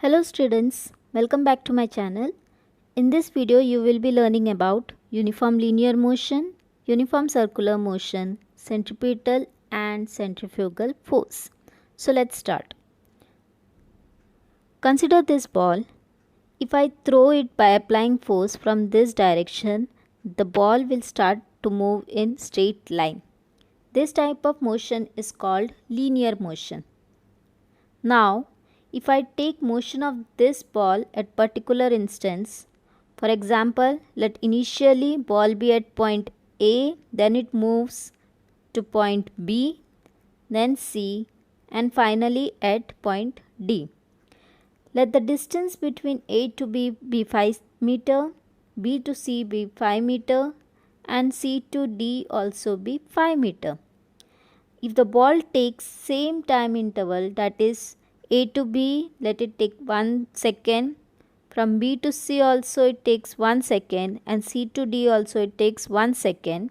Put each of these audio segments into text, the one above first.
Hello students, welcome back to my channel. In this video you will be learning about uniform linear motion, uniform circular motion, centripetal and centrifugal force. So let's start. Consider this ball. If I throw it by applying force from this direction, the ball will start to move in straight line. This type of motion is called linear motion. Now, if I take motion of this ball at particular instance, for example, let initially ball be at point A, then it moves to point B, then C, and finally at point D. Let the distance between A to B be 5 meter, B to C be 5 meter, and C to D also be 5 meter. If the ball takes same time interval, that is A to B, let it take 1 second. From B to C also it takes 1 second, and C to D also it takes 1 second.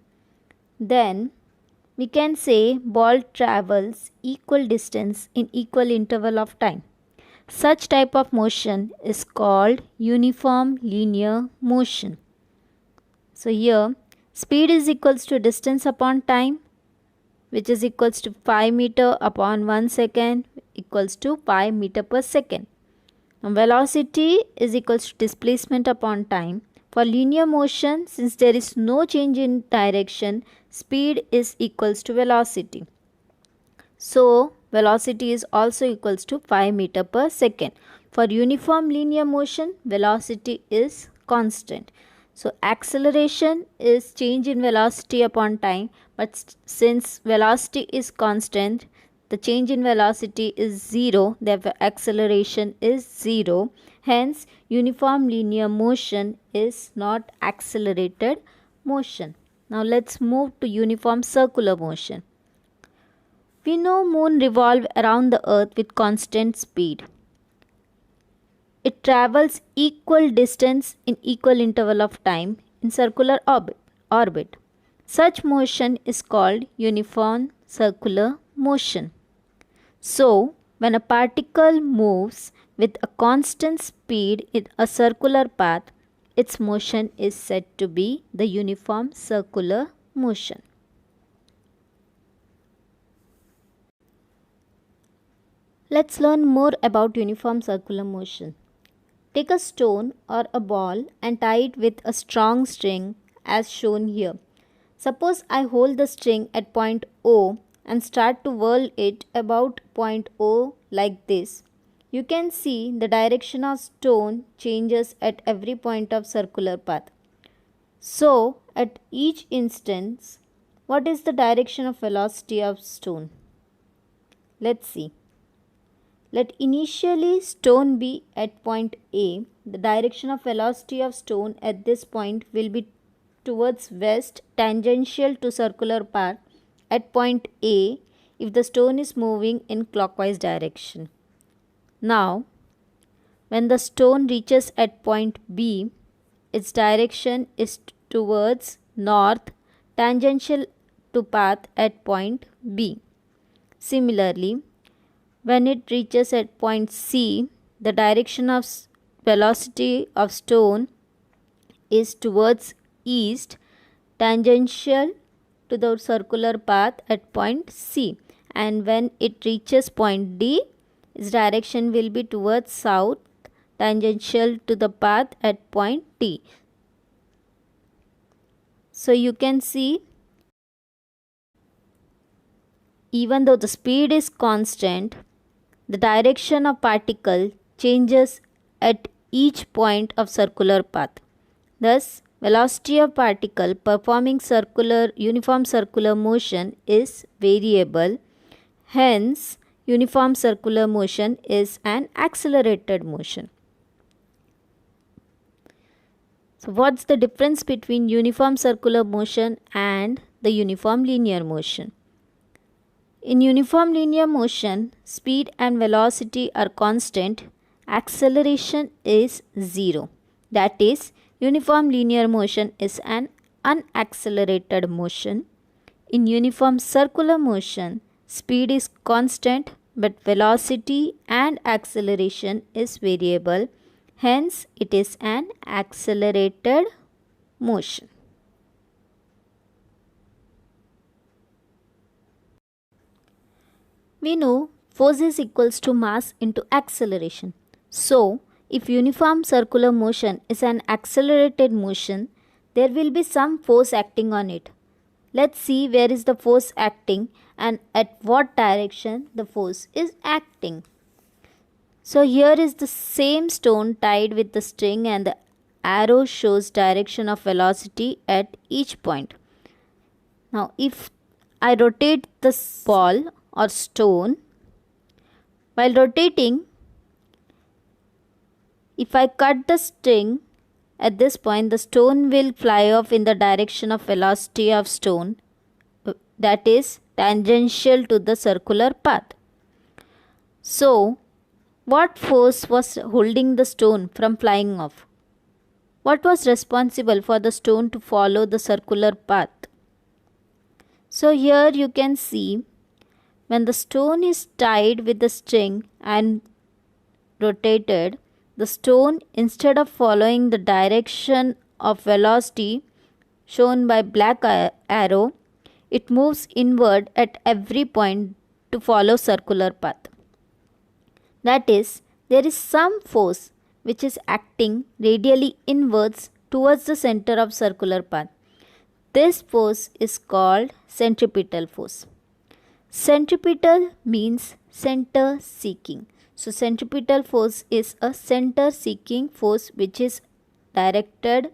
Then we can say ball travels equal distance in equal interval of time. Such type of motion is called uniform linear motion. So here speed is equals to distance upon time, which is equals to 5 meter upon 1 second equals to 5 meter per second. Now velocity is equals to displacement upon time. For linear motion, since there is no change in direction, speed is equals to velocity. So velocity is also equals to 5 meter per second. For uniform linear motion, velocity is constant. So acceleration is change in velocity upon time, but since velocity is constant, the change in velocity is 0, therefore acceleration is 0. Hence, uniform linear motion is not accelerated motion. Now let's move to uniform circular motion. We know moon revolve around the earth with constant speed. It travels equal distance in equal interval of time in circular orbit. Such motion is called uniform circular motion. So, when a particle moves with a constant speed in a circular path, its motion is said to be the uniform circular motion. Let's learn more about uniform circular motion. Take a stone or a ball and tie it with a strong string as shown here. Suppose I hold the string at point O and start to whirl it about point O like this. You can see the direction of stone changes at every point of circular path. So, at each instance, what is the direction of velocity of stone? Let's see. Let initially stone be at point A. The direction of velocity of stone at this point will be towards west tangential to circular path at point A if the stone is moving in clockwise direction. Now, when the stone reaches at point B, its direction is towards north tangential to path at point B. Similarly, when it reaches at point C, the direction of velocity of stone is towards east tangential to the circular path at point C, and when it reaches point D, its direction will be towards south tangential to the path at point D. So you can see, even though the speed is constant, the direction of particle changes at each point of circular path. Thus, velocity of particle performing uniform circular motion is variable. Hence, uniform circular motion is an accelerated motion. So, what's the difference between uniform circular motion and the uniform linear motion? In uniform linear motion, speed and velocity are constant. Acceleration is 0. That is, uniform linear motion is an unaccelerated motion. In uniform circular motion, speed is constant, but velocity and acceleration is variable. Hence, it is an accelerated motion. We know force is equals to mass into acceleration. So, if uniform circular motion is an accelerated motion, there will be some force acting on it. Let's see where is the force acting and at what direction the force is acting. So here is the same stone tied with the string and the arrow shows direction of velocity at each point. Now if I rotate the ball or stone, while rotating, if I cut the string at this point, the stone will fly off in the direction of velocity of stone, that is tangential to the circular path. So, what force was holding the stone from flying off? What was responsible for the stone to follow the circular path? So here you can see when the stone is tied with the string and rotated, the stone, instead of following the direction of velocity shown by black arrow, it moves inward at every point to follow circular path. That is, there is some force which is acting radially inwards towards the center of circular path. This force is called centripetal force. Centripetal means center seeking. So centripetal force is a center seeking force which is directed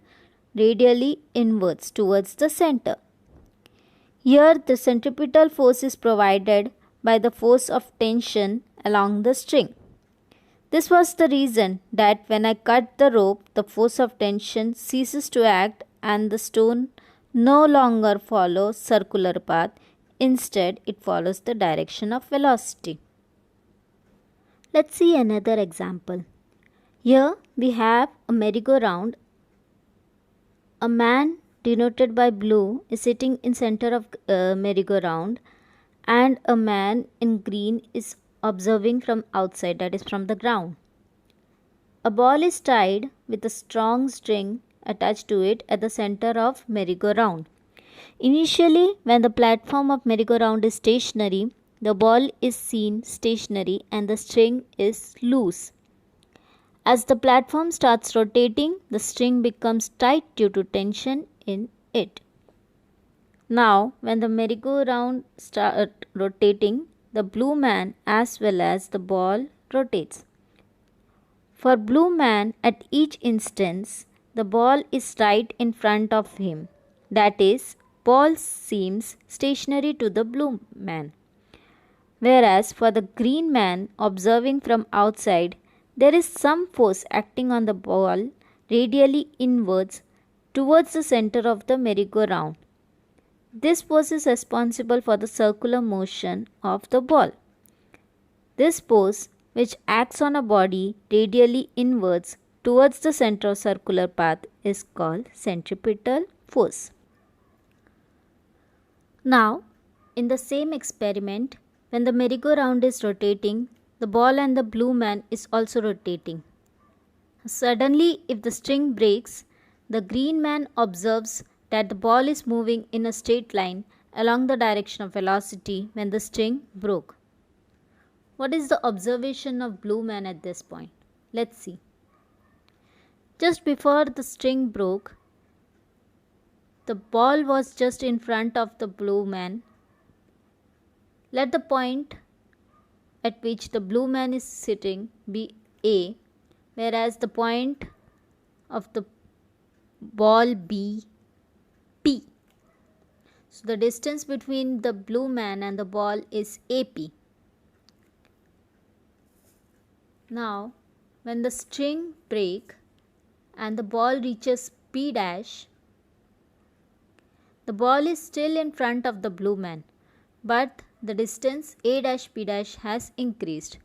radially inwards towards the center. Here the centripetal force is provided by the force of tension along the string. This was the reason that when I cut the rope, the force of tension ceases to act and the stone no longer follows circular path. Instead, it follows the direction of velocity. Let's see another example. Here we have a merry-go-round. A man denoted by blue is sitting in center of merry-go-round and a man in green is observing from outside, that is from the ground. A ball is tied with a strong string attached to it at the center of merry-go-round. Initially, when the platform of merry-go-round is stationary, the ball is seen stationary and the string is loose. As the platform starts rotating, the string becomes tight due to tension in it. Now, when the merry-go-round starts rotating, the blue man as well as the ball rotates. For blue man, at each instance, the ball is right in front of him. That is, ball seems stationary to the blue man. Whereas for the green man observing from outside, there is some force acting on the ball radially inwards towards the center of the merry-go-round. This force is responsible for the circular motion of the ball. This force, which acts on a body radially inwards towards the center of circular path, is called centripetal force. Now, in the same experiment, when the merry-go-round is rotating, the ball and the blue man is also rotating. Suddenly, if the string breaks, the green man observes that the ball is moving in a straight line along the direction of velocity when the string broke. What is the observation of blue man at this point? Let's see. Just before the string broke, the ball was just in front of the blue man. Let the point at which the blue man is sitting be A, whereas the point of the ball be P. So the distance between the blue man and the ball is AP. Now, when the string break and the ball reaches P dash, the ball is still in front of the blue man, but the distance A dash P dash has increased.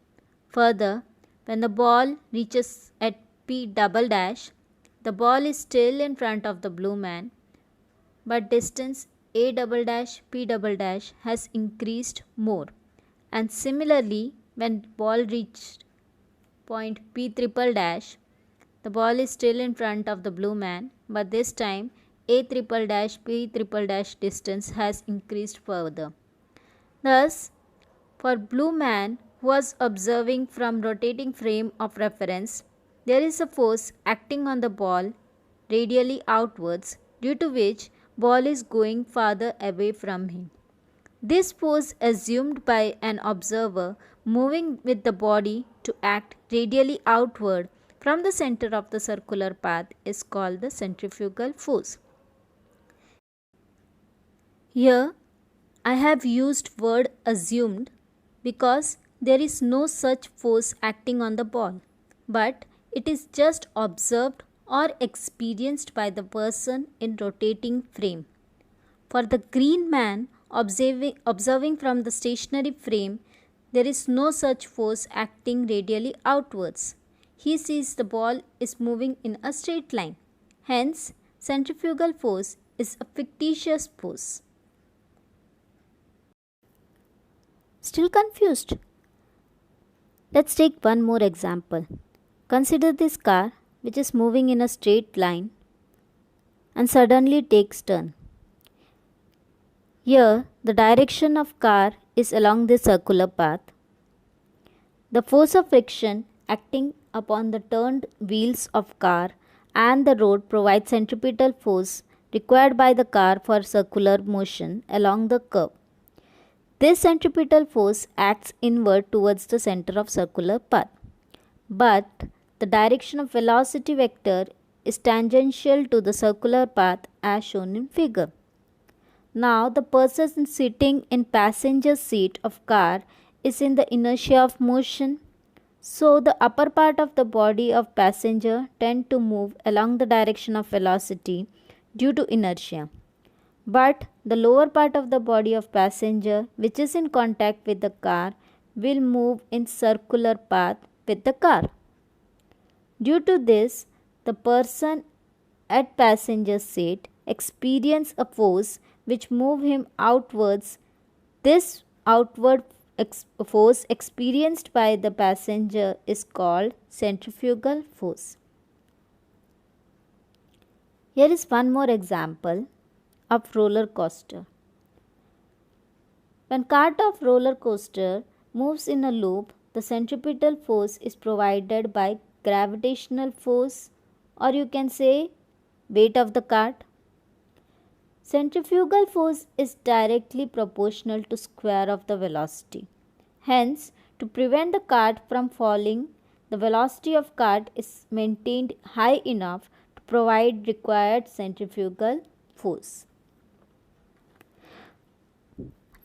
Further, when the ball reaches at P double dash, the ball is still in front of the blue man, but distance A double dash P double dash has increased more. And similarly, when ball reached point P triple dash, the ball is still in front of the blue man, but this time A triple dash P triple dash distance has increased further. Thus, for blue man who was observing from rotating frame of reference, there is a force acting on the ball radially outwards, due to which ball is going farther away from him. This force assumed by an observer moving with the body to act radially outward from the center of the circular path is called the centrifugal force. Here I have used word assumed because there is no such force acting on the ball, but it is just observed or experienced by the person in rotating frame. For the green man observing from the stationary frame, there is no such force acting radially outwards. He sees the ball is moving in a straight line. Hence, centrifugal force is a fictitious force. Still confused? Let's take one more example. Consider this car which is moving in a straight line and suddenly takes turn. Here, the direction of car is along the circular path. The force of friction acting upon the turned wheels of car and the road provides centripetal force required by the car for circular motion along the curve. This centripetal force acts inward towards the center of circular path, but the direction of velocity vector is tangential to the circular path as shown in figure. Now the person sitting in passenger seat of car is in the inertia of motion. So the upper part of the body of passenger tend to move along the direction of velocity due to inertia. But the lower part of the body of passenger which is in contact with the car will move in circular path with the car. Due to this, the person at passenger seat experience a force which move him outwards. This outward force experienced by the passenger is called centrifugal force. Here is one more example of roller coaster. When cart of roller coaster moves in a loop, the centripetal force is provided by gravitational force, or you can say weight of the cart. Centrifugal force is directly proportional to square of the velocity. Hence, to prevent the cart from falling, the velocity of cart is maintained high enough to provide required centrifugal force.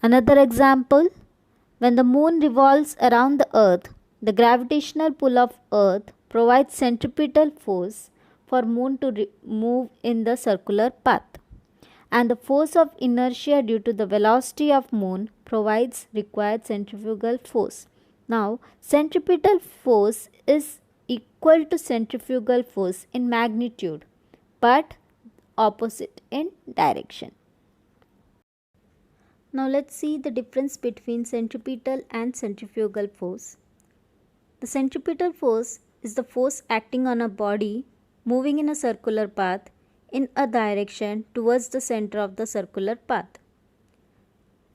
Another example, when the moon revolves around the earth, the gravitational pull of earth provides centripetal force for moon to move in the circular path, and the force of inertia due to the velocity of moon provides required centrifugal force. Now, centripetal force is equal to centrifugal force in magnitude, but opposite in direction. Now let's see the difference between centripetal and centrifugal force. The centripetal force is the force acting on a body moving in a circular path in a direction towards the center of the circular path.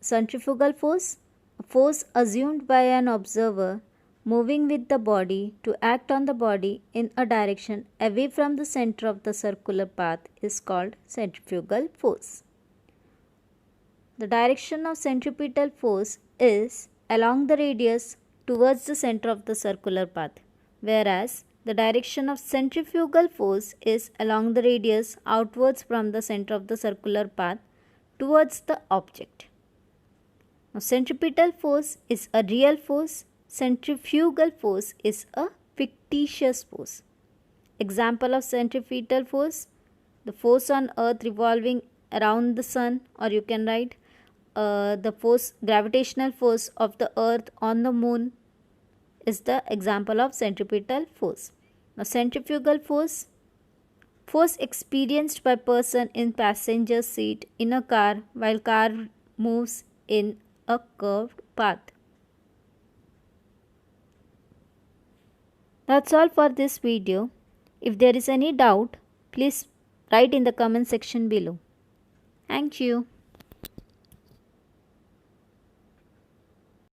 Centrifugal force, a force assumed by an observer moving with the body to act on the body in a direction away from the center of the circular path, is called centrifugal force. The direction of centripetal force is along the radius towards the center of the circular path, whereas the direction of centrifugal force is along the radius outwards from the center of the circular path towards the object. Now, centripetal force is a real force, centrifugal force is a fictitious force. Example of centripetal force, the force on earth revolving around the sun, or you can write the force, gravitational force of the earth on the moon is the example of centripetal force. Now, centrifugal force, force experienced by person in passenger seat in a car while car moves in a curved path. That's all for this video. If there is any doubt, please write in the comment section below. Thank you.